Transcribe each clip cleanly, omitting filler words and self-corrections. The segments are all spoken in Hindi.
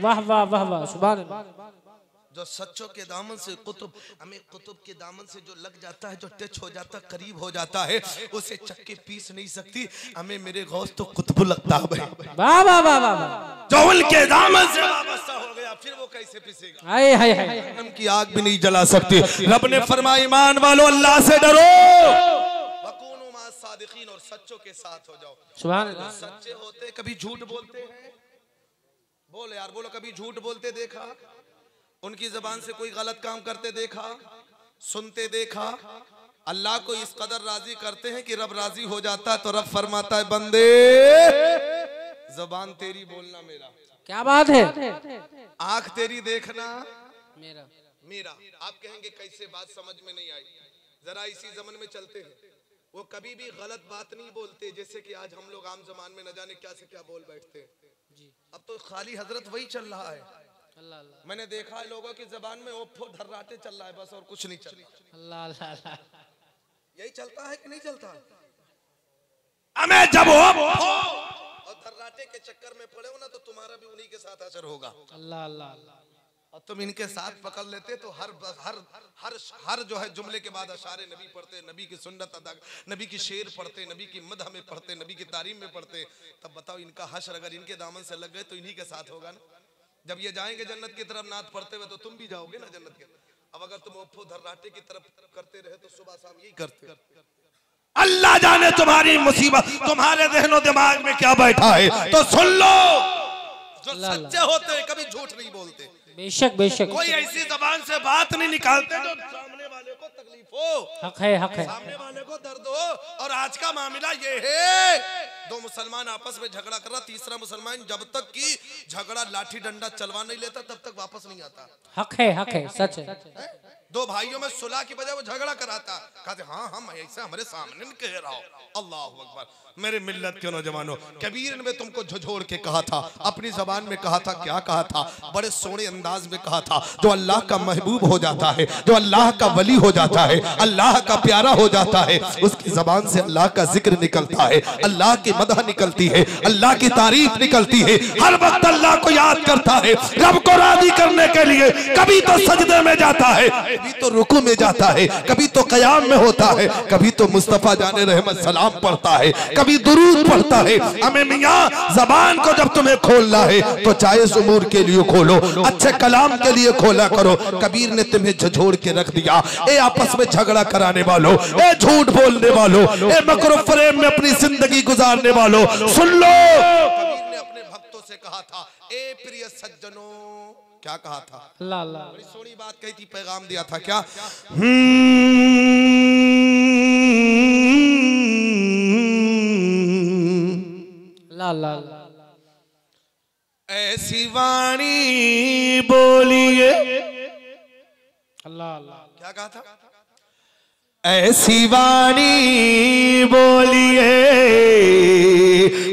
वाह वाह वाह वाह, सुभान अल्लाह। जो सच्चों के दामन से कुतुब, हमें कुतुब के दामन से जो लग जाता है, जो टच हो जाता है, करीब हो जाता है, उसे चक्के पीस नहीं सकती। हमें मेरे गौस तो कुतुब लगता है भाई। वाह वाह वाह वाह, जो उनके दामन से वाबस्ता हो गया फिर वो कैसे पिसेगा? हाय हाय हाय, उनकी आग भी नहीं जला सकती। रब ने फरमाया ईमान वालों अल्लाह से डरो, वकूनु मा सादिकीन, और सच्चों के साथ हो जाओ। सुभान अल्लाह। सच्चे होते कभी झूठ बोलते हैं? बोल यार बोलो, कभी झूठ बोलते देखा? उनकी जबान से कोई गलत काम करते देखा? सुनते देखा? अल्लाह को इस कदर राजी करते हैं कि रब राजी हो जाता है तो रब फरमाता है बंदे जबान तेरी बोलना मेरा, क्या बात है, आंख तेरी देखना मेरा मेरा। आप कहेंगे कैसे, बात समझ में नहीं आई। जरा इसी जमन में चलते हैं, वो कभी भी गलत बात नहीं बोलते। जैसे कि आज हम लोग आम जमान में न जाने क्या से क्या बोल बैठते हैं। अब तो खाली हजरत वही चल रहा है। अल्लाह अल्लाह, मैंने देखा है लोगों की जबान में ओफो धर्राटे चल रहा है बस, और कुछ नहीं चल रहा। अल्लाह अल्लाह, यही चलता है कि नहीं चलता? हमें जब ओफो और धर्राटे के चक्कर में पड़े हो ना, तो तुम्हारा भी उन्हीं के साथ असर होगा। अल्लाह अल्लाह अल्लाह, और तुम इनके साथ पकड़ लेते तो हर हर हर हर जो है जुमले के बाद अशारे नबी पढ़ते, नबी की सुन्नत अदा, नबी की शेर पढ़ते, नबी की मदह में पढ़ते, नबी की तारीम में पढ़ते। तब बताओ इनका हश्र अगर इनके दामन से लग गए तो इन्हीं के साथ होगा ना। जब ये जाएंगे जन्नत की तरफ नात पढ़ते हुए तो तुम भी जाओगे ना जन्नत की। अब अगर तुम ओफो धर्राटे की तरफ करते रहे तो सुबह शाम यही करते। अल्लाह जाने तुम्हारी मुसीबत तुम्हारे ज़हन और दिमाग में क्या बैठा है, तो सुन लो। जो सच्चे होते हैं कभी झूठ नहीं बोलते। बेशक बेशक, कोई ऐसी जबान से बात नहीं निकालते जो सामने वाले को तकलीफ हो, हक है हक है, सामने वाले को दर्द हो। और आज का मामला ये है, दो मुसलमान आपस में झगड़ा कर रहा, तीसरा मुसलमान जब तक की झगड़ा लाठी डंडा चलवा नहीं लेता तब तक वापस नहीं आता। हक है सच है। दो भाइयों में सुलह की बजाय वो झगड़ा कराता, कहते हाँ हम ऐसा हमारे सामने नहीं कह रहा हो। अल्लाह अकबर। मेरे मिल्लत के नौजवानों, कबीर ने तुमको झोझोड़ के कहा था, अपनी जबान में कहा था। क्या कहा था? बड़े सोने अंदाज में कहा था। जो अल्लाह का महबूब हो जाता है, जो अल्लाह का वली हो जाता है, अल्लाह का प्यारा हो जाता है, उसकी जबान से अल्लाह का जिक्र निकलता है, अल्लाह की मदह निकलती है, अल्लाह की तारीफ निकलती है। हर वक्त अल्लाह को याद करता है, रब को राजी करने के लिए कभी तो सजदे में जाता है, कभी तो रुकू में जाता है, कभी तो कयाम में होता है, कभी तो मुस्तफा जाने रहमत सलाम पढ़ता है, कभी दुरूद पढ़ता है। हमें मियां जबान को जब तुम्हें खोलना है तो जायज़ उमूर के लिए खोलो, अच्छे कलाम के लिए खोला करो। कबीर ने तुम्हें झोड़ के रख दिया। ए आपस में झगड़ा कराने वालों, ए झूठ बोलने वालों, ए मकरो फरेब में अपनी जिंदगी गुजारने वालों, सुन लो। कबीर ने अपने भक्तों से कहा था, ए प्रिय सज्जनों, क्या कहा था? अल्लाह अल्लाह, बड़ी सोनी बात कही थी, पैगाम दिया था। क्या? अल्लाह अल्लाह, ऐसी वाणी बोलिए। अल्लाह अल्लाह, क्या कहा था? ऐसी वाणी बोलिए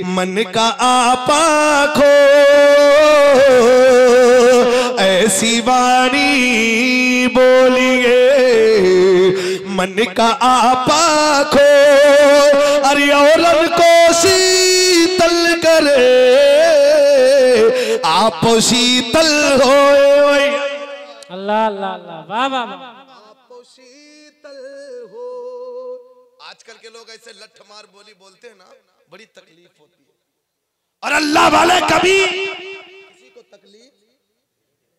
मन का आपा खो, ऐसी वाणी बोलिए मन का आपा खो। अरे औरन को शीतल करे आप शीतल हो। अल्लाह अल्लाह अल्लाह, वाह वाह वाह, आप शीतल हो। आजकल के लोग ऐसे लठ मार बोली बोलते हैं ना, बड़ी तकलीफ होती है। और अल्लाह वाले कभी किसी को तकलीफ,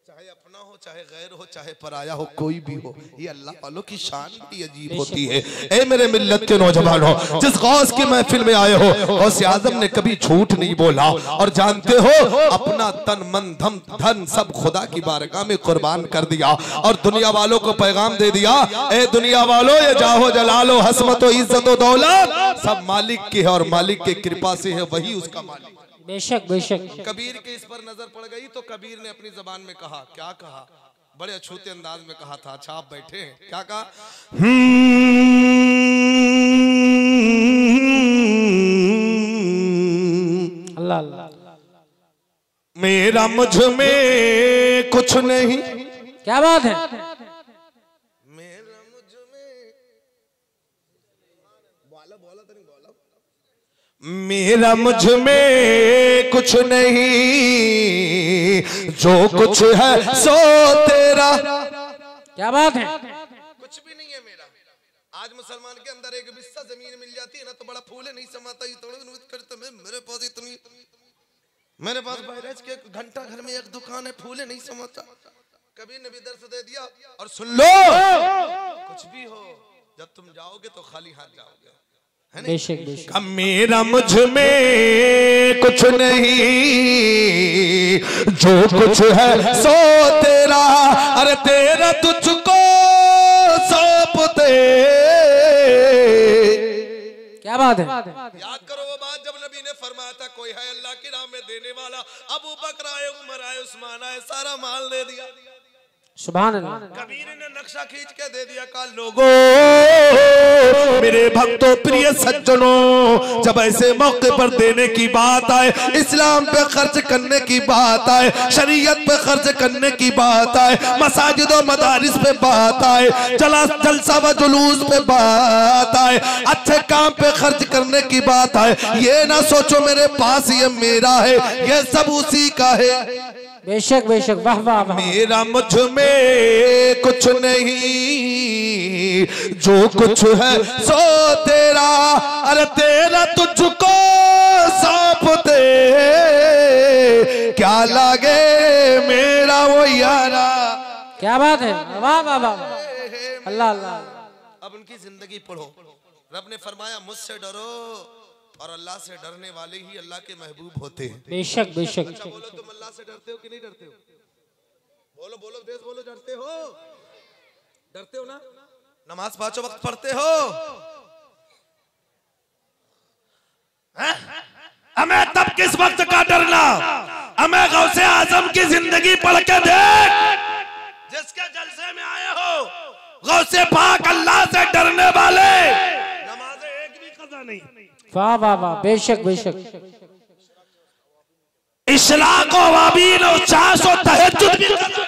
चाहे अपना हो, चाहे गैर हो, चाहे पराया हो, कोई भी हो, ये अल्लाह वालों की शान बड़ी अजीब होती है। ए मेरे मिल्लत के नौजवानों, जिस गौस की महफिल में आए हो, गौस आजम ने कभी झूठ नहीं बोला। और जानते हो, अपना तन मन धन सब खुदा की बारगाह में कुर्बान कर दिया और दुनिया वालों को पैगाम दे दिया, ए दुनिया वालों, ये जाहो जलालो हसमत व इज्जत व दौलत सब मालिक की है और मालिक की कृपा से है, वही उसका मालिक। बेशक बेशक। कबीर के इस पर नजर पड़ गई तो कबीर ने अपनी जबान में कहा। क्या कहा? बड़े अछूते अंदाज में कहा था। अच्छा आप बैठे हैं, क्या कहा? अल्लाह अल्लाह, मेरा मुझ में कुछ नहीं। क्या बात है? मेरा मुझ में बोला बोला तो नहीं बोला। मेरा मुझ में कुछ नहीं, जो कुछ है सो तेरा। क्या बात है। कुछ भी नहीं है मेरा। आज मुसलमान के अंदर एक बिस्सा जमीन मिल जाती है ना तो बड़ा फूले नहीं समाता, मेरे पास इतनी, मेरे पास बैरज के घंटा घर में एक दुकान है, फूले नहीं समाता। कभी नबी दर्श दे दिया और सुन लो, कुछ भी हो जब तुम जाओगे तो खाली हाथ जाओगे। बेशक बेशक। मेरा मुझ में कुछ नहीं, जो कुछ है सो तेरा, अरे तेरा तुझको सौंप दे। क्या बात है। याद करो वो बात जब नबी ने फरमाया था कोई है अल्लाह की राह में देने वाला, अबू बकर आए, उमर आए, उस्मान आए, सारा माल दे दिया। सुभान अल्लाह। कबीर ने नक्शा खींच के दे दिया, कहा लोगों मेरे भक्तों प्रिय सज्जनों, जब ऐसे मौके पर देने की बात आए, इस्लाम पे खर्च करने की बात आए, शरीयत पे खर्च करने की बात आए, मसाजिद और मदारिस पे बात आए, जलसा व जुलूस पे बात आए, अच्छे काम पे खर्च करने की बात आए, ये ना सोचो मेरे पास ये मेरा है, ये सब उसी का है। बेशक बेशक। वाह वाह वाह। मेरा मुझ में कुछ नहीं, जो कुछ है सो तेरा, अरे तेरा तुझको सौंप दे। क्या लागे मेरा वो यारा। क्या बात है। वाह वाह वाह। अल्लाह अल्लाह। अब उनकी जिंदगी पढ़ो। रब ने फरमाया मुझसे डरो और अल्लाह से डरने वाले ही अल्लाह के महबूब होते हैं। बेशक बेशक। बोलो तुम अल्लाह से डरते हो कि नहीं डरते हो? बोलो बोलो देश बोलो, डरते हो? डरते हो ना? नमाज पांचों वक्त पढ़ते हो? हमें तब किस वक्त का डरना, हमें गौसे आजम की जिंदगी पढ़ के देख, जिसके जलसे में आए हो, गौसे पाक अल्लाह से डरने वाले नमाजें एक भी कज़ा नहीं। वाह वाह वाह। बेशक बेशक। इशराक और वाबील और चाश और तहज्जुद भी कज़ा नहीं।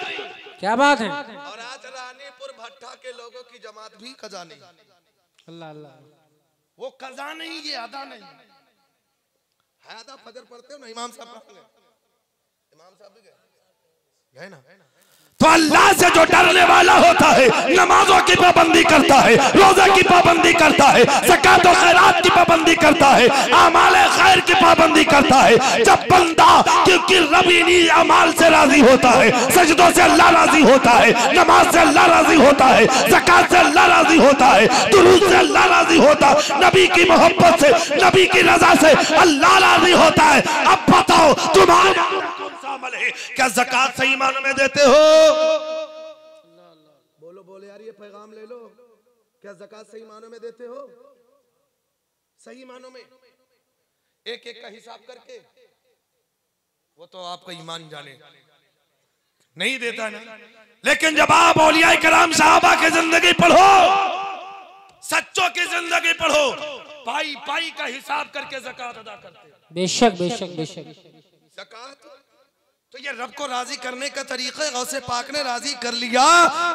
क्या बात है। और आज रानीपुर भट्टा के लोगों की जमात भी कज़ा नहीं। अल्लाह अल्लाह। वो कज़ा नहीं, ये अदा नहीं है। अदा फजर पढ़ते हो ना, इमाम साहब पढ़ेंगे, इमाम साहब भी गए ना। तो अल्लाह से जो डरने वाला होता है, नमाजों की पाबंदी करता है, रोजा की पाबंदी करता है, ज़कात और खैरात की पाबंदी करता है, आमाल खैर की पाबंदी करता है। जब बंदा, क्योंकि रब इन्हीं अमाल से राजी होता है, सजदों से अल्लाह राजी होता है, नमाज से अल्लाह राजी होता है, ज़कात से अल्लाह राजी होता है, दुरूद से अल्लाह राजी होता है, नबी की मोहब्बत से, नबी की रजा से अल्लाह राजी होता है। अब बताओ तुम्हारा अमल है, क्या ज़कात सही मानों में देते हो? बोलो बोलो यार, ये पैगाम ले लो। क्या ज़कात सही मानों में देते हो? सही मानों में एक एक का हिसाब करके? वो तो आपका ईमान जाने, नहीं देता ना। लेकिन जब आप औलिया कराम साहबा की जिंदगी पढ़ो, सच्चों की जिंदगी पढ़ो, पाई पाई का हिसाब करके ज़कात अदा करते। बेशक बेशक बेशक। ज़कात तो ये रब को राजी करने का तरीका गौसे पाक ने राजी कर लिया,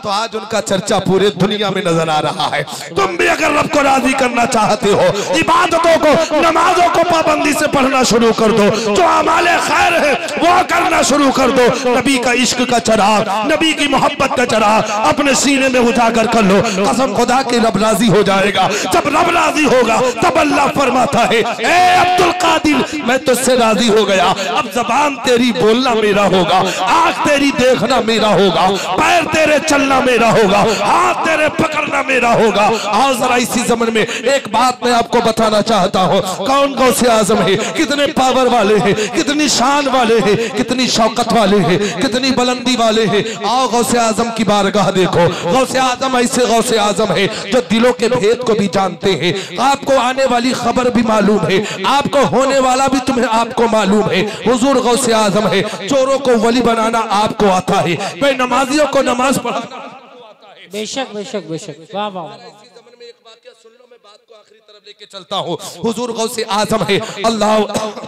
तो आज उनका चर्चा पूरे दुनिया में नजर आ रहा है। तुम भी अगर रब को राजी करना चाहते हो, इबादतों को, नमाजों को पाबंदी से पढ़ना शुरू कर दो, जो अमाले खैर है वो करना शुरू कर दो। नबी का इश्क का चराग, नबी की मोहब्बत का चराग अपने सीने में उजागर कर लो। कसम खुदा के रब राजी हो जाएगा। जब रब राजी होगा तब अल्लाह फरमाता है, ए अब्दुल कादिर मैं तुझसे राजी हो गया, अब जबान तेरी बोलना मेरा होगा, आंख तेरी देखना मेरा होगा, पैर तेरे चलना मेरा होगा, हाथ तेरे पकड़ना मेरा होगा। आओ जरा इसी ज़मन में एक बात मैं आपको बताना चाहता हूँ, कौन गौसे आजम है, कितने पावर वाले हैं, कितनी शान वाले हैं, कितनी शौकत वाले हैं, कितनी बुलंदी वाले हैं। आओ गौसे आजम की बारगाह देखो। गौसे आजम ऐसे गौसे आजम है जो दिलों के भेद को भी जानते हैं, आपको आने वाली खबर भी मालूम है, आपको होने वाला भी तुम्हें आपको मालूम है। हुजूर गौसे आजम है। चोरों को वली बनाना आपको आता है, नमाजियों को नमाज पढ़ाना आपको आता है। बेशक बेशक बेशक। वाह वाह। इसी ज़माने में एक वाकया सुन लो, मैं बात को आखिरी तरफ लेके चलता हूँ। हुजूर गौसे आजम है। अल्लाह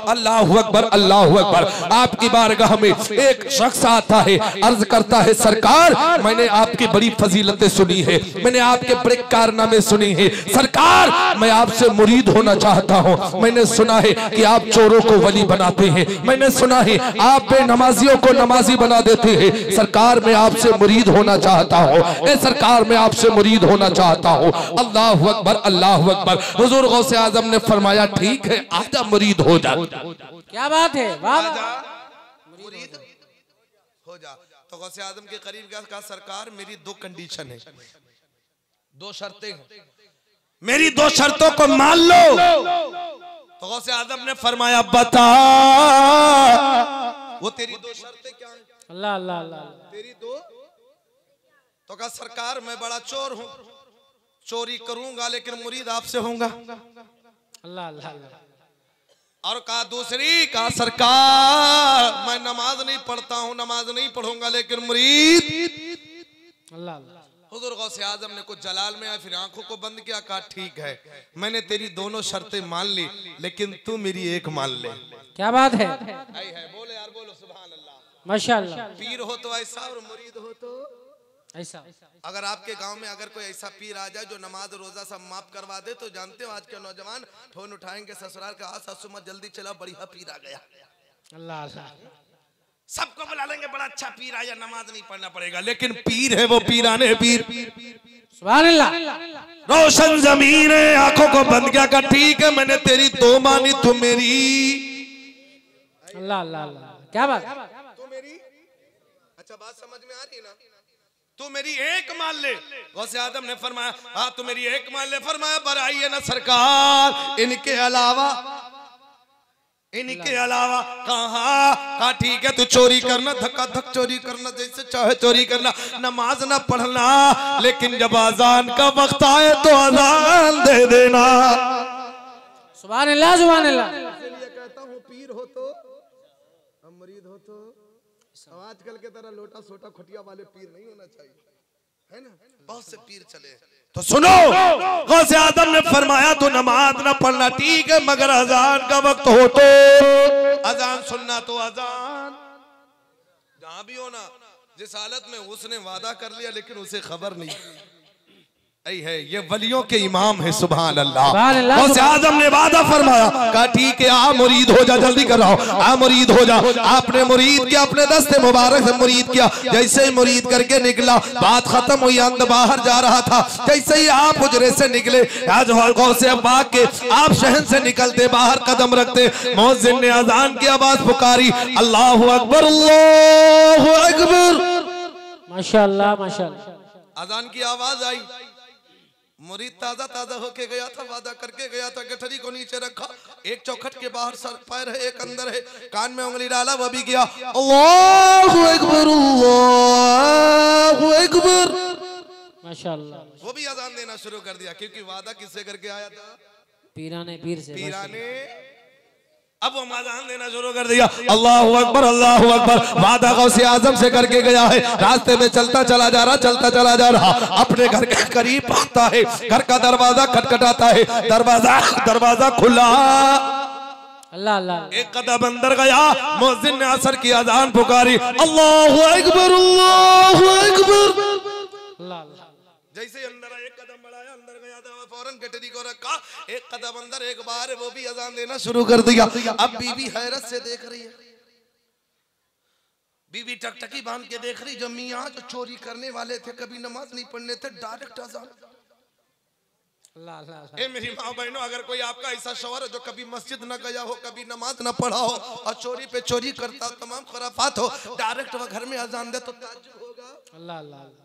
अल्लाहु अकबर अल्लाहु अकबर। आपकी बारगाह में एक शख्स आता है, अर्ज करता है सरकार मैंने आपकी बड़ी फजीलतें सुनी है, मैंने आपके बड़े कारनामे सुनी है सरकार, मैं आपसे मुरीद होना चाहता हूँ। मैंने सुना है कि आप चोरों को वली बनाते हैं, मैंने सुना है आप बेनमाजियों को नमाजी बना देते हैं सरकार, मैं आपसे मुरीद होना चाहता हूँ। ए सरकार मैं आपसे मुरीद होना चाहता हूँ। अल्लाहु अकबर अल्लाहु अकबर। हुजूर गौसे आजम ने फरमाया ठीक है आजा मुरीद हो जा। क्या बात है, वाह मुरीद हो जा। तो गौसे आजम के करीब गया, कहा सरकार मेरी दो कंडीशन है, दो शर्तें हैं, मेरी दो शर्तों को मान लो। तो गौसे आजम ने फरमाया बता वो तेरी दो शर्तें क्या हैं? अल्लाह अल्लाह अल्लाह। तेरी दो। तो कहा सरकार मैं बड़ा चोर हूं, चोरी करूंगा लेकिन मुरीद आपसे होऊंगा। अल्लाह अल्लाह अल्लाह। और कहा दूसरी, कहा सरकार मैं नमाज नहीं पढ़ता हूं, नमाज नहीं पढ़ूंगा लेकिन मुरीद। अल्लाह अल्लाह। हुजूर गौसे आजम ने कुछ जलाल में आया, फिर आंखों को बंद किया, कहा ठीक है मैंने तेरी दोनों शर्तें मान ली लेकिन तू मेरी एक मान ले। क्या बात है, बोले यार बोलो सुभान अल्लाह। माशाअल्लाह। पीर हो तो ऐसा और मुरीद हो तो ऐसा। अगर आपके गांव में अगर कोई ऐसा पीर आ जाए जो नमाज रोजा सब माफ करवा दे तो जानते हो आज के नौजवान फोन उठाएंगे ससुराल का, सासू मां जल्दी चला बढ़िया पीर आ गया। अल्लाह अल्लाह। सबको बुला लेंगे बड़ा अच्छा पीर आया, नमाज नहीं पढ़ना पड़ेगा लेकिन पीर है वो पीराने पीर। सुभान अल्लाह। रोशन जमीन है, आंखों को बंद किया, का ठीक है मैंने तेरी दो मानी तू मेरी। अल्लाह अल्लाह अल्लाह। क्या बात, तू मेरी। अच्छा बात समझ में आ रही है ना? तू मेरी एक मान ले। गौसे आदम ने फरमाया हाँ तू मेरी एक मान ले। फरमाया बराई है ना सरकार इनके अलावा, इनके अलावा। कहा ठीक है तू चोरी करना, धक्का धक चोरी करना, जैसे चाहे चोरी करना, नमाज ना पढ़ना लेकिन जब अजान का वक्त आए तो अजान दे देना। सुभान अल्लाह सुभान अल्लाह। इसलिए कहता हूँ पीर हो तो मुरीद हो तो आजकल के तरह लोटा सोटा खटिया वाले पीर नहीं होना चाहिए, है ना? बहुत से पीर चले। तो सुनो गौसे आदम ने फरमाया तू नमाज ना पढ़ना ठीक है मगर अजान का वक्त हो तो अजान सुनना। तो अजान जहां भी हो ना, जिस हालत में उसने वादा कर लिया लेकिन उसे खबर नहीं है, ये वलियों के इमाम है। सुभान अल्लाह। गौसे आजम ने वादा फरमाया, कहा ठीक है आ मुरीद हो जा, जल्दी कर रहा हूं, आ मुरीद हो जा। आपने मुरीद किया, अपने दस्ते मुबारक से मुरीद किया। जैसे ही मुरीद करके निकला बात खत्म हुई, अंदर बाहर जा रहा था, जैसे ही आप हुजरे से निकले आज गौसे पाक के आप शहर से निकलते बाहर कदम रखते, मुअज्जिन ने अजान की आवाज पुकारी, अल्लाहु अकबर अल्लाहु अकबर। माशाअल्लाह माशाअल्लाह। अजान की आवाज आई, मुरीद ताजा ताजा होके गया था, वादा करके गया था, गठरी को नीचे रखा, एक चौखट के बाहर सर पैर है एक अंदर है, कान में उंगली डाला, वह भी गया अल्लाहु अकबर अल्लाहु अकबर। माशाअल्लाह। वो भी अजान देना शुरू कर दिया क्योंकि वादा किससे करके आया था? पीराने पीर से। पीराने। अब वो अजान देना शुरू कर दिया, अल्लाहु अकबर अल्लाहु अकबर। वादा गौसे आजम से करके गया है, रास्ते में चलता चला जा रहा, चलता चला जा रहा, अपने घर के करीब पहुंचता है, घर का दरवाजा खटखटाता है, दरवाजा खुला, अल्लाह अल्लाह। एक कदम अंदर गया, मुअज्जिन ने असर की अजान पुकारी, अल्लाहु अकबर अल्लाहु अकबर। अल्लाह अल्लाह। जैसे अंदर एक कदम बढ़ाया, अंदर गया था, फौरन गठरी को रखा, एक कदम अंदर एक बार वो भी अजान देना शुरू कर दिया। अब बीवी हैरत से देख रही है, बीवी टकटकी बांध के देख रही, जो मियां जो चोरी करने वाले थे, कभी नमाज नहीं पढ़ने थे, डायरेक्ट अजान। अल्लाह अल्लाह। ए मेरी माँ बहनों, अगर कोई आपका ऐसा शौहर है जो कभी मस्जिद न गया हो, कभी नमाज न पढ़ा हो और चोरी पे चोरी करता, तमाम खुराफात हो, डायरेक्ट वह घर में अजान दे तो ताज्जुब होगा। अल्लाह अल्लाह।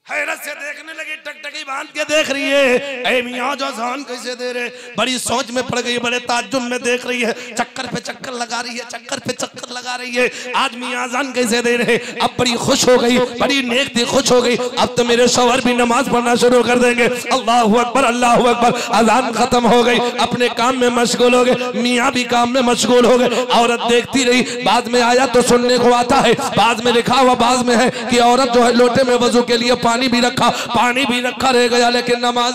हैरत से देखने लगी, टकटकी बांध के देख रही है, ऐ मियां जो अजान कैसे दे रहे, बड़ी सोच में पड़ गई, बड़े ताज्जुब में देख रही है, चक्कर पे चक्कर लगा रही है, चक्कर पे चक्कर लगा रही है, आज मियां अजान कैसे दे रहे। अब बड़ी खुश हो गई, बड़ी नेक थी, खुश हो गई, अब तो मेरे शौहर भी नमाज पढ़ना शुरू कर देंगे। अल्लाहु अकबर अल्लाहु अकबर। अजान खत्म हो गई, अपने काम में मशगूल हो गए, मियां भी काम में मशगूल हो गए, औरत देखती रही। बाद में आया तो सुनने को आता है, बाद में लिखा हुआ बाद में है कि औरत जो है लोटे में वजू के लिए पानी भी रखा रह गया लेकिन नमाज।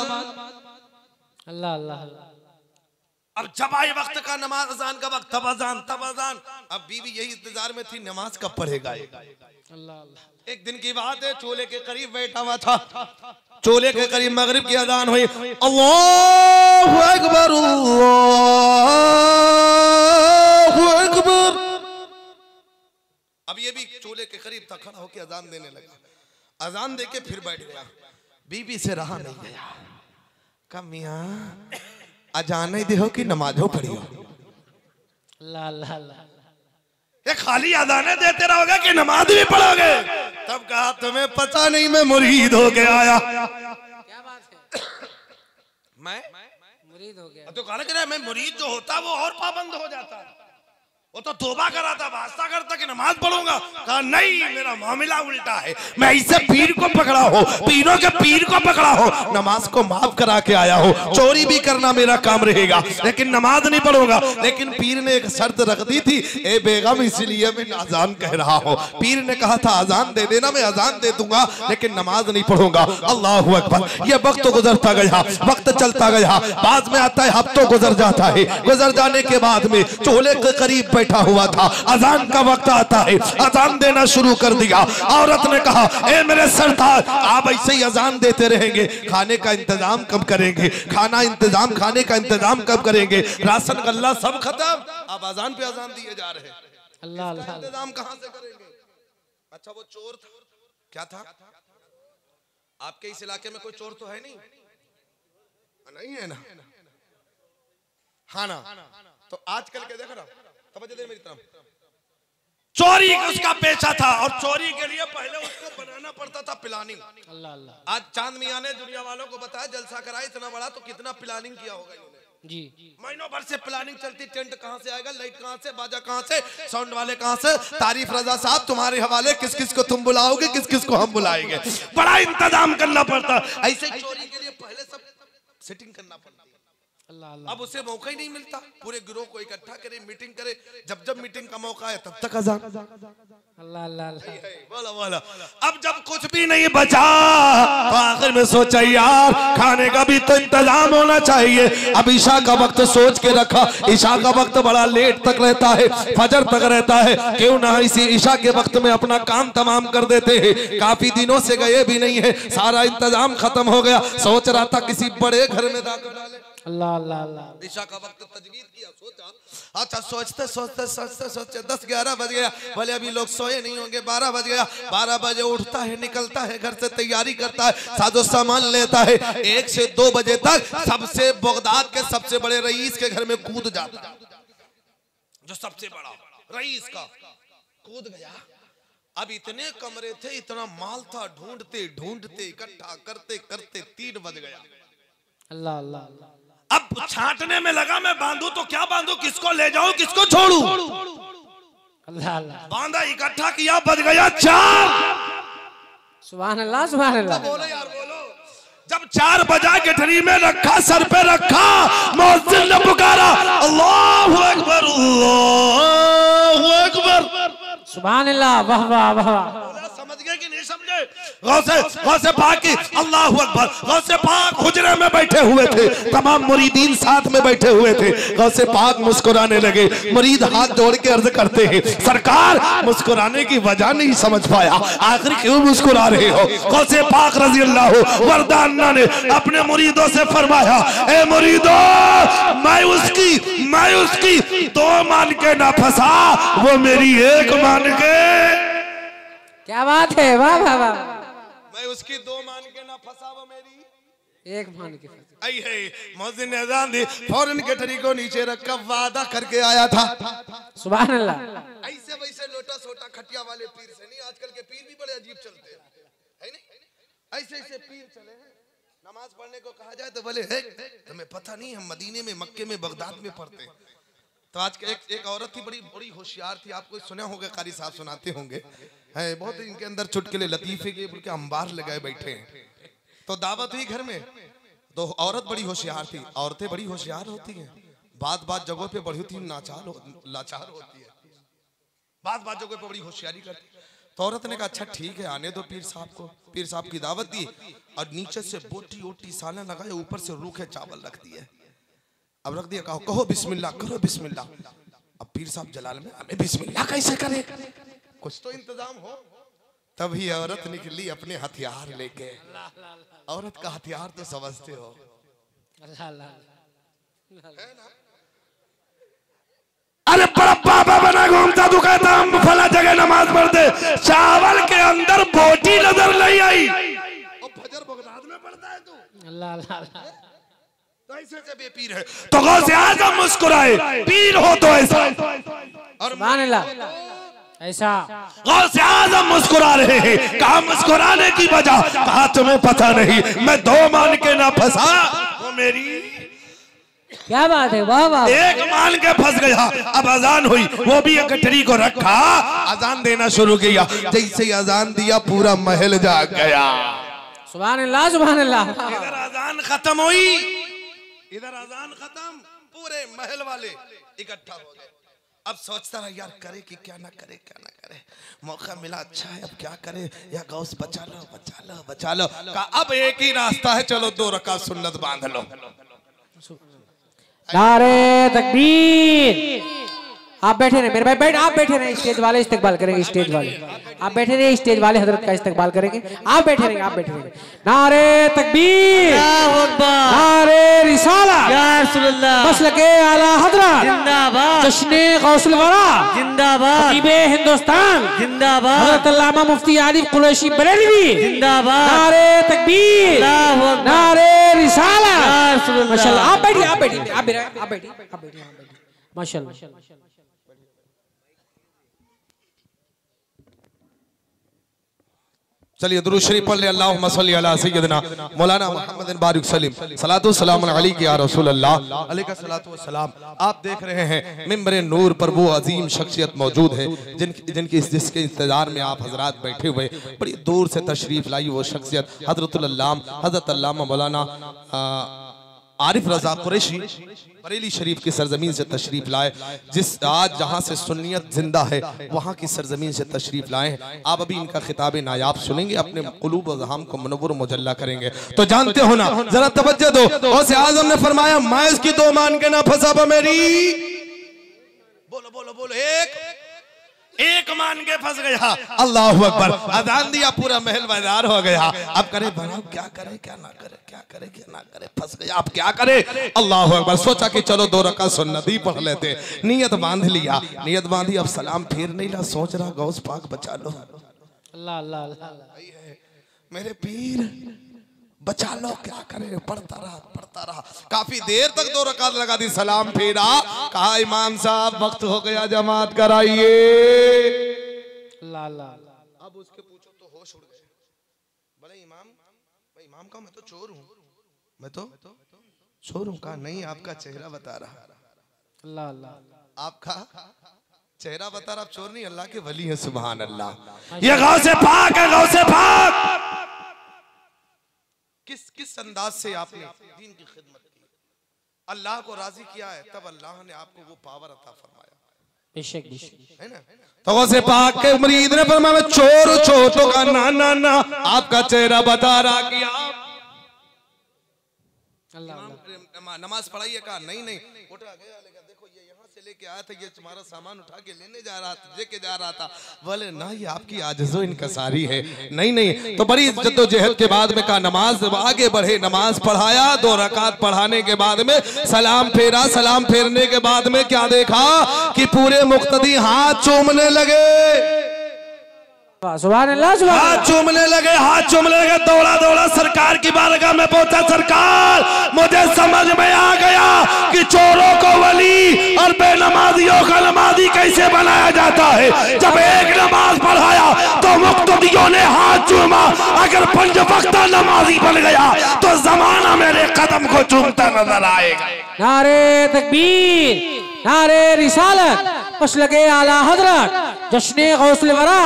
अल्लाह अल्लाह अल्लाह। अब जब आए वक्त का नमाज अजान का वक्त, तब अजान तब अजान। अब बीवी यही इंतजार में थी नमाज कब पढ़ेगा। अल्लाह अल्लाह। एक दिन की बात है, चूल्हे के करीब बैठा हुआ था, चूल्हे के करीब मगरिब की अजान हुई। अल्लाहु अकबर अल्लाहु अकबर। अब ये भी चूल्हे के करीब था, खड़ा होकर अजान देने लगा। अजान देके फिर बैठ गया। बीबी से रहा नहीं गया, कहा मियां अजान ही दे कि नमाजो पढ़ी हो। अल्लाह अल्लाह अल्लाह। ये खाली अजाने देते रहोगे कि नमाज भी पढ़ोगे। तब कहा तुम्हें पता नहीं मैं मुरीद हो के आया। क्या बात है? मैं मुरीद हो गया। तो कहा मैं मुरीद जो होता वो और पाबंद हो जाता, वो तो तौबा कराता, वास्ता करता कि नमाज पढ़ूंगा। कहा नहीं, मेरा मामला उल्टा है, मैं इसे पीर को पकड़ा हो, पीरों के पीर को पकड़ा हो, नमाज को माफ करा के आया हो। चोरी भी करना मेरा काम रहेगा लेकिन नमाज नहीं पढ़ूंगा। लेकिन पीर ने एक शर्त रख दी थी, ए बेगम इसलिए मैं अजान कह रहा हूँ। पीर ने कहा था अजान दे देना, मैं अजान दे दूंगा लेकिन नमाज नहीं पढ़ूंगा। अल्लाहु अकबर। ये वक्त गुजरता गया, वक्त चलता गया, बाद में आता है हफ्तों गुजर जाता है। गुजर जाने के बाद में चूल्हे के करीब बैठा हुआ था, अजान का वक्त आता है, अजान देना शुरू कर दिया। औरत ने कहा ए मेरे सरदार, आप ऐसे ही अजान देते रहेंगे, खाने का इंतजाम कब करेंगे, खाने का इंतजाम कब करेंगे। राशन गल्ला सब खत्म, अब अजान पे अजान दिए जा रहे हैं। अल्लाह अल्लाह। इंतजाम कहां से करेंगे। अच्छा वो चोर था, क्या था आपके इस इलाके में? कोई चोर तो है नहीं, नहीं है ना? हाँ ना। तो आजकल के देख रहा, तवज्जो दे मेरी तरफ, चोरी उसका पेशा था और चोरी के लिए पहले उसको बनाना पड़ता था प्लानिंग। अल्लाह अल्लाह। आज चांद मियां ने दुनिया वालों को बताया, जलसा कराया इतना बड़ा, तो कितना प्लानिंग किया होगा इन्होंने। जी महीनों भर से प्लानिंग चलती, टेंट कहां से आएगा, लाइट कहां से, बाजा कहां से, साउंड वाले कहां से। तारीफ रजा साहब तुम्हारे हवाले, किस किस को तुम बुलाओगे, किस किस को हम बुलाएंगे, बड़ा इंतजाम करना पड़ता। ऐसे चोरी के लिए पहले सब सेटिंग करना पड़ता। अल्लाह अल्लाह। अब उसे मौका ही नहीं मिलता, पूरे गिरोह को इकट्ठा करे, मीटिंग करे, जब जब मीटिंग का मौका है तब तक अजान। अल्लाह अल्लाह अल्लाह। बोला बोला। अब जब कुछ भी नहीं बचा तो आखिर में सोचा यार खाने का भी तो इंतजाम होना चाहिए। अब ईशा का वक्त सोच के रखा, ईशा का वक्त बड़ा लेट तक रहता है, फजर तक रहता है, क्यों ना इसी ईशा के वक्त में अपना काम तमाम कर देते हैं। काफी दिनों से गए भी नहीं है, सारा इंतजाम खत्म हो गया, सोच रहा था किसी बड़े घर में दाखिल डाले। अल्लाह अल्लाह अल्लाह। ईशा का वक्त तजवीज किया, सोचा। अच्छा सोचते सोचते सोचते सोचते 10-11 बज गया। बोले अभी लोग सोए नहीं होंगे, 12 बज गया। 12 बजे उठता है, निकलता है घर से, तैयारी करता है, साजो सामान लेता है। 1 से 2 बजे तक सबसे बगदाद के सबसे बड़े रईस के घर में कूद जाता, जो सबसे बड़ा रईस का कूद गया। अब इतने कमरे थे, इतना माल था, ढूंढते ढूंढते इकट्ठा करते करते 3 बज गया। अल्लाह अल्लाह अल्लाह। अब छांटने में लगा, मैं बांधू तो क्या बांधू, किसको ले जाऊं किसको छोड़ू। अल्लाह अल्लाह। बांधा, इकट्ठा किया, बज गया 4। सुभान अल्लाह सुभान अल्लाह। बोलो यार बोलो। जब 4 बजा गठरी में रखा, सर पे रखा, मुअज्जिन ने पुकारा अल्लाहु अकबर अल्लाहु अकबर। सुभान अल्लाह। वाह वाह वाह। समझ गए कि नहीं समझे? गौसे पाक की अल्लाहु अकबर। गौसे पाक हुजरे में बैठे हुए थे, तमाम मुरीदीन साथ में बैठे हुए थे। गौसे पाक मुस्कुराने लगे। मुरीद हाथ जोड़ के अर्ज करते हैं सरकार, मुस्कुराने की वजह नहीं समझ पाया, आखिर क्यों मुस्कुरा रहे हो। गौसे पाक रजी अल्लाह वरदाना ने अपने मुरीदों से फरमाया, ए मुरीदो, मैं उसकी 2 मान के ना फंसा, वो मेरी 1 मान के। क्या बात है, वाह वाह वाह। मैं उसकी 2 मान के ना फंसा, वो मेरी 1 मान के। आई है। मौजिन ने अजान दी, फौरन गठरी को नीचे रखा, वादा करके आया था। सुभान अल्लाह। ऐसे वैसे लोटा सोटा खटिया वाले पीर से नहीं, आजकल के पीर भी बड़े अजीब चलते हैं, है नहीं? ऐसे ऐसे पीर चले हैं। नमाज पढ़ने को कहा जाए तो बोले है तुम्हें पता नहीं, हम मदीने में, मक्के में, बगदाद में पढ़ते हैं। तो आज एक औरत थी, बड़ी होशियार थी, आपको सुना होगा, कारी साहब सुनाते होंगे, है बहुत इनके अंदर चुटकुले लतीफे के बोल के अंबार लगाए बैठे हैं। तो दावत हुई घर में, तो औरत बड़ी होशियार थी। औरतें बड़ी होशियार होती हैं, बात जगहों पे बड़ी होती लाचार होती है, बात जगहों पे बड़ी होशियारी करती। तो औरत ने कहा अच्छा ठीक है आने दो पीर साहब को। पीर साहब की दावत दी और नीचे से बोटी ओटी साले लगाए, ऊपर से रूखे चावल रख दिए। अब रख दिया, कहो बिस्मिल्लाह, करो बिस्मिल्लाह। अब पीर साहब जलाल में, हमें बिस्मिल्लाह कैसे करे, कुछ तो इंतजाम हो। तभी औरत निकली अपने हथियार लेके। औरत का हथियार तो समझते हो, है ना? अरे बड़ा बाबा बना घूमता, तू कहता हम फला जगह नमाज पढ़ते, चावल के अंदर बोटी नजर नहीं आई। और फजर बगदाद में पढ़ता है तू, अल्लाह अल्लाह तो ऐसे से बेपीर है। तो गौसे आज़म मुस्कुराए, पीर हो तो ऐसा। और सुभान अल्लाह, ऐसा गौसे आज़म मुस्कुरा रहे हैं। कहा मुस्कुराने की वजह, कहा तुम्हें पता नहीं मैं 2 मान के ना फंसा, वो मेरी क्या बात है, वाह वाह। एक मान के फंस गया। अब अजान हुई, वो भी एक गठरी को रखा, अजान देना शुरू किया। जैसे ही अजान दिया पूरा महल जाग गया। सुभान अल्लाह सुभान अल्लाह। इधर अजान खत्म हुई, इधर अजान खत्म, पूरे महल वाले इकट्ठा हो गए। अब सोचता रहा यार करे कि क्या ना करे, क्या ना करे। मौका मिला, अच्छा है अब क्या करे, या गौस बचा लो बचा लो बचा लो। कहा अब एक ही रास्ता है, चलो 2 रकात सुन्नत बांध लो। नारे तकबीर। आप बैठे रहे मेरे भाई, बैठ, आप बैठे रहे, स्टेज वाले इस्तकबाल करेंगे, स्टेज वाले आप बैठे रहे, स्टेज वाले हजरत का इस्तकबाल करेंगे, आप बैठे रहेंगे, आप बैठे रहेंगे। नारे तकबीर, नारे रिसाला, मसलके आला हजरत जिंदाबाद, जश्ने गौसुल वरा जिंदाबाद, खतीबे हिंदुस्तान जिंदाबाद, हजरत अल्लामा मुफ्ती आरिफ कुरैशी बरेलवी जिंदाबाद। नारे तकबीर, नारे रिसाला, माशाल्लाह। आप बैठिए, आप बैठिए, आप बैठिए, आप बैठिए, आप बैठिए, माशाल्लाह। चलिए दुरूद शरीफ पढ़ ले। अल्लाहुम्मा सल्ली अला सय्यदना मौलाना मुहम्मद बारिक सलीम सलातो सलाम अलैका या रसूल अल्लाह अलैका सलातो व सलाम। आप देख रहे हैं मिंबर नूर पर वो अजीम शख्सियत मौजूद है जिसके इंतजार में आप हजरात बैठे हुए, बड़ी दूर से तशरीफ लाई वो शख्सियत हजरत अल्लामा मौलाना आरिफ रजा कुरैशी बरेली शरीफ की सरजमीन से तशरीफ लाए। जिस आज जहां से सुन्नियत जिंदा है वहां की सरजमीन से तशरीफ लाए हैं। आप अभी इनका खिताब नायाब सुनेंगे, अपने कुलूब और ज़हाम को मुनव्वर मुजल्ला करेंगे। तो जानते हो ना, जरा तवज्जो दो। गौसे आज़म ने फरमाया मैं इसकी 2 मान के ना फंसा मेरी, बोलो बोलो बोलो, एक मान के फंस गया। अल्लाहु अकबर। अजान दिया, पूरा महल बाजार हो गया। अब करे बनाओ, क्या करे क्या ना करे, क्या करे क्या ना करे, फंस गया। अब क्या करे, अल्लाहु अकबर। सोचा कि चलो 2 रकात सुन्नत ही पढ़ लेते। नियत बांध लिया, नियत बांधी। अब सलाम फेर नहीं ला, सोच रहा गौस पाक बचा लो, अल्लाह अल्लाह अल्लाह, मेरे पीर बचा लो। क्या करे, पढ़ता रहा। काफी देर तक 2 रकात लगा दी, सलाम फेरा। कहा इमाम साहब वक्त हो गया, जमात कराइए। अल्लाह अल्लाह। अब उसके पूछो तो होश उड़ गए। बोले इमाम, भाई इमाम का मैं तो चोर हूँ, मैं तो चोर हूँ। कहा नहीं, आपका चेहरा बता रहा। अल्लाह अल्लाह। आपका चेहरा बता रहा, आप चोर नहीं, अल्लाह के वली है। सुभान अल्लाह। ये गौसे पाक है, गौसे पाक। किस अंदाज से आपने दीन की खिदमत की, अल्लाह को राजी किया है, तब अल्लाह ने आपको वो पावर अता फरमाया। बेशक बेशक, है ना। तो गौसे पाक के मुरीद ने फरमाया चोर छोटो का ना ना ना, आपका चेहरा बता रहा कि आप अल्लाह नमाज पढ़ाइए। कहा नहीं उठा गया, देखो ये यहाँ से लेके आया था, ये तुम्हारा सामान उठा के लेने जा रहा था, लेके जा रहा था। बोले ना ये आपकी आजिज़ो इनकसारी है। नहीं। तो बड़ी जद्दोजहद के बाद में कहा नमाज आगे बढ़े, नमाज पढ़ाया। 2 रकात पढ़ाने के बाद में सलाम फेरा। सलाम फेरने के बाद में क्या देखा कि पूरे मुक्तदी हाथ चूमने लगे। सुभान अल्लाह, हाथ चूमने लगे। दौड़ा सरकार की बारगाह में पहुंचा। सरकार, मुझे समझ में आ गया कि चोरों को वली और बेनमाजियों को नमाजी कैसे बनाया जाता है। जब एक नमाज पढ़ाया तो मुक्तदियों ने हाथ चूमा। अगर 5 वक्त नमाजी बन गया तो जमाना मेरे कदम को चूमता नजर आएगा। नारे तकबीर, नारे रिसालत, मसलके आला हजरत, जश्ने गौसुल वरा,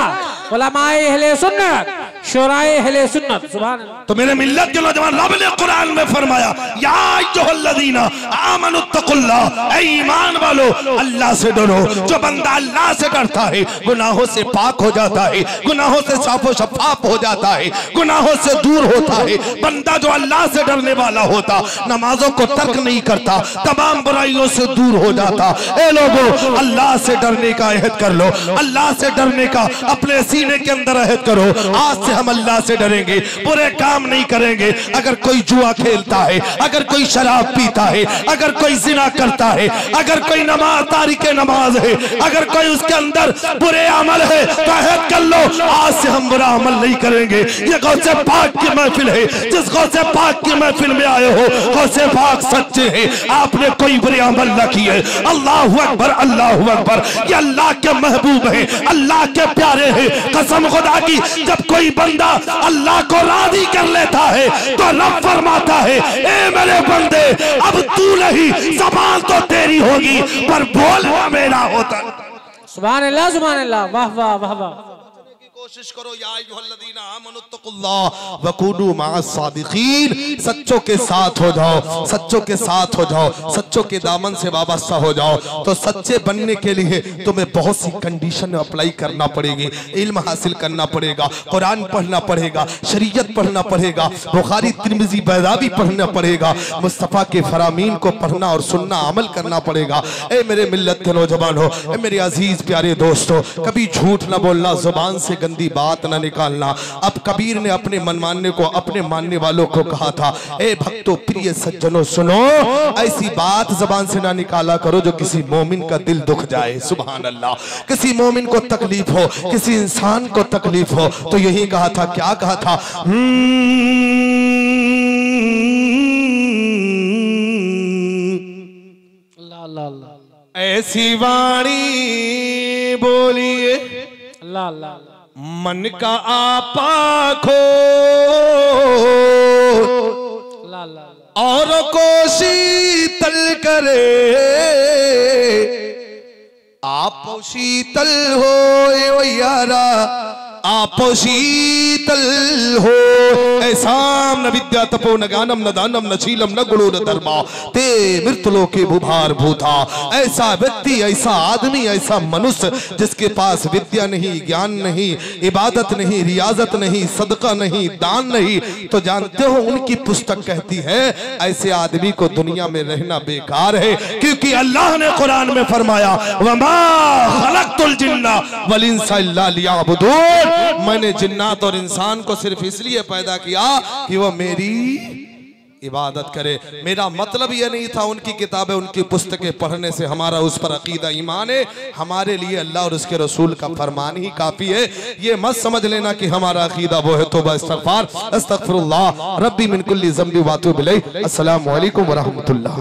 उलमाए अहले सुन्नत, शोराए अहले सुन्नत। सुभान अल्लाह। तो मेरे मिल्लत के नौजवान, रब ने कुरान में फरमाया या अय्युहल्लज़ीना आमनुत्तकुल्लाह, ऐ ईमान वालो अल्लाह से डरो। जो बंदा अल्लाह से डरता है गुनाहों से पाक हो जाता है, गुनाहों से साफो शफाफ हो जाता है, गुनाहों से दूर होता है। बंदा जो अल्लाह से डरने वाला होता, नमाजों को तर्क नहीं करता, तमाम बुराइयों से दूर हो जाता। ए लोगों, अल्लाह से डरने का अहद कर लो, अल्लाह से डरने का अपने सीने के अंदर अहद करो। आज से हम अल्लाह से डरेंगे, बुरे काम नहीं करेंगे। अगर कोई जुआ खेलता है, अगर कोई शराब पीता है, अगर कोई जिना करता है, अगर कोई नमाज तारिके नमाज है, अगर कोई उसके अंदर बुरे अमल है, तो अहद कर लो आज से हम बुरा अमल नहीं करेंगे। ये गौसे पाक की महफिल है, जिस गौसे पाक की महफिल में आए हो, गौसे पाक सच्चे हैं, आपने कोई बुरे अमल न किए। अल्लाहु अकबर, अल्लाहु अकबर। ये अल्लाह के महबूब हैं, अल्लाह के प्यारे हैं। कसम खुदा की, जब कोई बंदा अल्लाह को राजी कर लेता है तो रब फरमाता है, ए मेरे बंदे, अब तू नहीं, ज़बान तो तेरी होगी पर बोलना मेरा होता। सुभान अल्लाह, सुभान अल्लाह। वाह वाह वाह वाह। कोशिश करो या अय्युहल्लज़ीना आमनुत्तकुल्लाह वकूनू मअस-सादिकीन, सच्चों के साथ हो जाओ, सच्चों के साथ हो जाओ, सच्चों के दामन से वाबस्ता हो जाओ। तो सच्चे बनने के लिए तुम्हें बहुत सी कंडीशन अप्लाई करना पड़ेगी। इल्म हासिल करना पड़ेगा, कुरान पढ़ना पड़ेगा, शरीयत पढ़ना पड़ेगा, बुखारी तिरमिजी बैदावी पढ़ना पड़ेगा, मुस्तफ़ा के फरामीन को पढ़ना और सुनना, अमल करना पड़ेगा। ए मेरे मिल्लत के नौजवानों, ए मेरे अजीज प्यारे दोस्तों, कभी झूठ न बोलना, जुबान से गंदी बात न निकालना। अब कबीर ने अपने मनमानने को, अपने मानने वालों को कहा था, ए भक्तों प्रिय सज्जनों सुनो, ऐसी बात जबान से ना निकाला करो जो किसी मोमिन का दिल दुख जाए। सुभान अल्लाह। किसी मोमिन को तकलीफ हो, किसी इंसान को तकलीफ हो, तो यही कहा था। क्या कहा था? अल्लाह अल्लाह अल्लाह। ऐसी वाणी बोलिए अल्लाह अल्लाह, मन का आपा खो, औरों को शीतल करे, आप शीतल हो यारा, आप शीतल हो। ऐसा न विद्या तपो न ज्ञानम न दानम न शीलम न गुणो न धर्मा ते मृतलो के बुभार भूता। ऐसा व्यक्ति, ऐसा आदमी, ऐसा मनुष्य जिसके पास विद्या नहीं, ज्ञान नहीं, इबादत नहीं, रियाजत नहीं, सदका नहीं, दान नहीं, तो जानते हो उनकी पुस्तक कहती है ऐसे आदमी को दुनिया में रहना बेकार है। क्योंकि अल्लाह ने कुरान में फरमाया, वमा खलक़तुल जिन्ना वल इंसा इल्ला लियअबुदून, मैंने जिन्नात और इंसान को सिर्फ इसलिए पैदा किया कि वो मेरी इबादत करे। मेरा मतलब यह नहीं था उनकी किताबें, उनकी पुस्तकें पढ़ने से हमारा उस पर अकीदा ईमान है। हमारे लिए अल्लाह और उसके रसूल का फरमान ही काफी है। ये मत समझ लेना कि हमारा अकीदा वो है। तौबा इस्तगफार, अस्तगफिरुल्लाह रब्बी मिन कुल्ली ज़ंबि व अतूबु इलैह। अस्सलामु अलैकुम व रहमतुल्लाह।